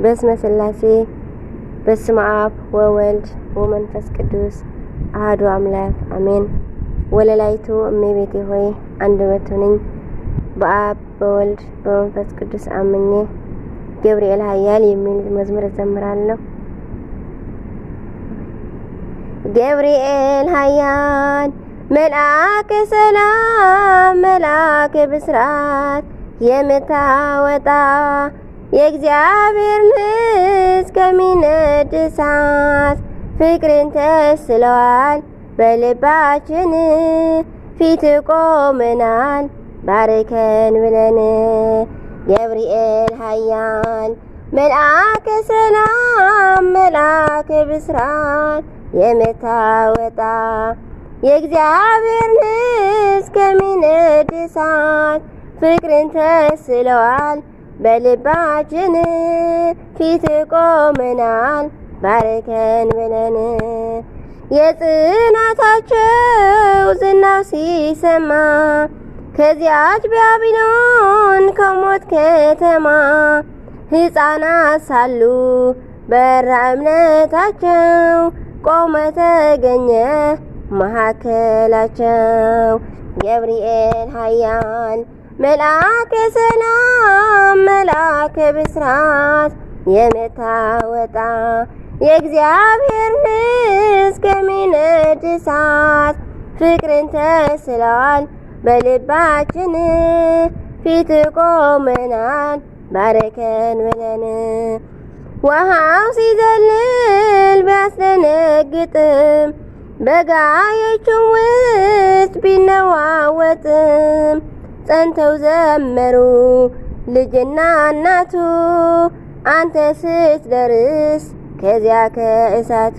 በስመ ሥላሴ በስመ አብ ወወልድ ወመንፈስ ቅዱስ አሐዱ አምላክ አሜን። ወለላይቱ እመቤቴ ሆይ አንደበቱ ነኝ በአብ በወልድ በመንፈስ ቅዱስ አምኜ ገብርኤል ኃያል የሚል መዝሙር እዘምራለሁ። ገብርኤል ኃያል መልአከ ሰላም መልአከ ብስራት የምታወጣ የእግዚአብሔር ልጅ ከሚነድ እሳት ፍቅርን ተስለዋል በልባችን ፊት ቆመናል ባርከን ብለን። ገብርኤል ኃያል መልአከ ሰላም መልአከ ብስራት የምታወጣ የእግዚአብሔር ልጅ ከሚነድ እሳት ፍቅርን ተስለዋል በልባችን ፊት ቆመናል ባርከን ብለን። የጽናታቸው ዝናው ሲሰማ ከዚያች ባቢሎን ከሞት ከተማ ሕፃናት ሳሉ በራ እምነታቸው ቆመ ተገኘ መካከላቸው። ገብርኤል ኃያል መልአከ ሰላም መልአከ ብስራት የምታወጣ የእግዚአብሔር ልጅ ከሚነድ እሳት ፍቅርን ተስለዋል በልባችን ፊት ቆመናል ባርከን ብለን። ውሃው ሲዘልል ቢያስደነግጥም በጋዮቹም ውስጥ ቢነዋወጥም ጸንተው ዘመሩ ልጅና እናቱ አንተ ስትደርስ ከዚያ ከእሳቱ።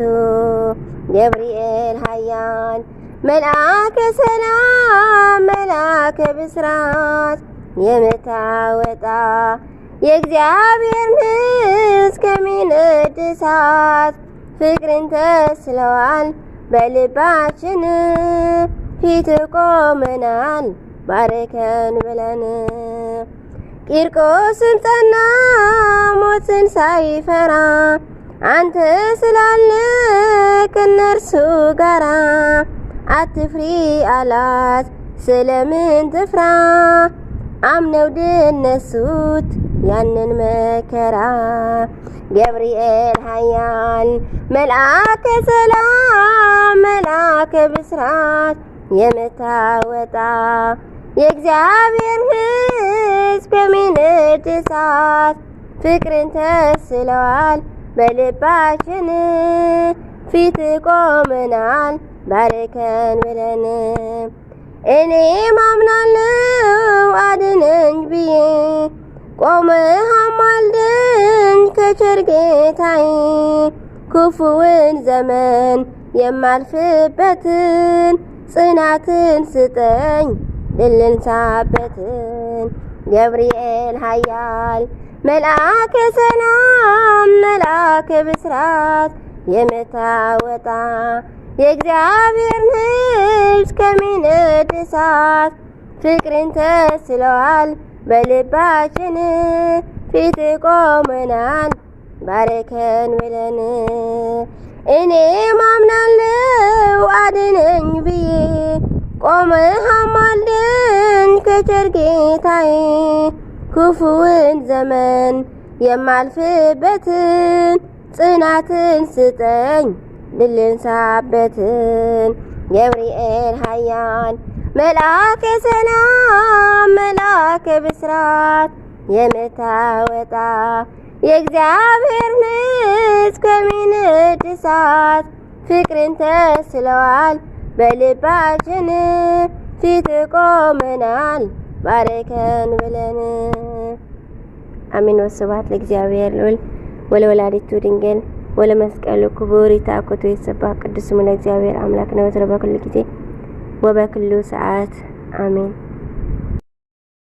ገብርኤል ኃያል መልአከ ሰላም መልአከ ብስራት የምታወጣ የእግዚአብሔር ልጅ ከሚነድ እሳት ፍቅርን ተስለዋል በልባችን ፊት ቆመናል ባርከን ብለን። ቂርቆስም ጸና ሞትን ሳይፈራ አንተ ስላለ ከነርሱ ጋራ አትፍሪ አላት ስለምን ትፍራ አምነው ድነሱት ያንን መከራ። ገብርኤል ኃያል መልአከ ሰላም መልአከ ብስራት የምታወጣ የእግዚአብሔር ልጅ ከሚነድ እሳት ፍቅርን ተስለዋል በልባችን ፊት ቆመናል ባርከን ብለን። እኔ ማምናለው አድነኝ ብዬ ቆመህ አማልደኝ ከቸር ጌታዬ ክፉውን ዘመን የማልፍበትን ጽናትን ስጠኝ ድል ልንሳበትን። ገብርኤል ኃያል መልአከ ሰላም መልአከ ብስራት የምታወጣ የእግዚአብሔር ልጅ ከሚነድ እሳት ፍቅርን ተስለዋል በልባችን ፊት ቆመናል ባርከን ብለን። እኔ ማምናለው አድነኝ ብዬ ቆመህ አማልደኝ ከቸር ጌታዬ ክፉውን ዘመን የማልፍበትን ጽናትን ስጠኝ ድል ልንሳበትን። ገብርኤል ኃያል መልአከ ሰላም መልአከ ብስራት የምታወጣ የእግዚአብሔር ልጅ ከሚነድ እሳት ፍቅርን ተስለዋል በልባችን ፊት ቆመናል ባርከን ብለን። አሜን። ወስብሐት ለእግዚአብሔር ልዑል ወለወላዲቱ ድንግል ወለመስቀሉ ክቡር ይትሐኮቱ ይትሰበሐ ቅዱስ ስሙ ለእግዚአብሔር አምላክ ነው ወትረ በኩሉ ጊዜ ወበኩሉ ሰዓት አሜን።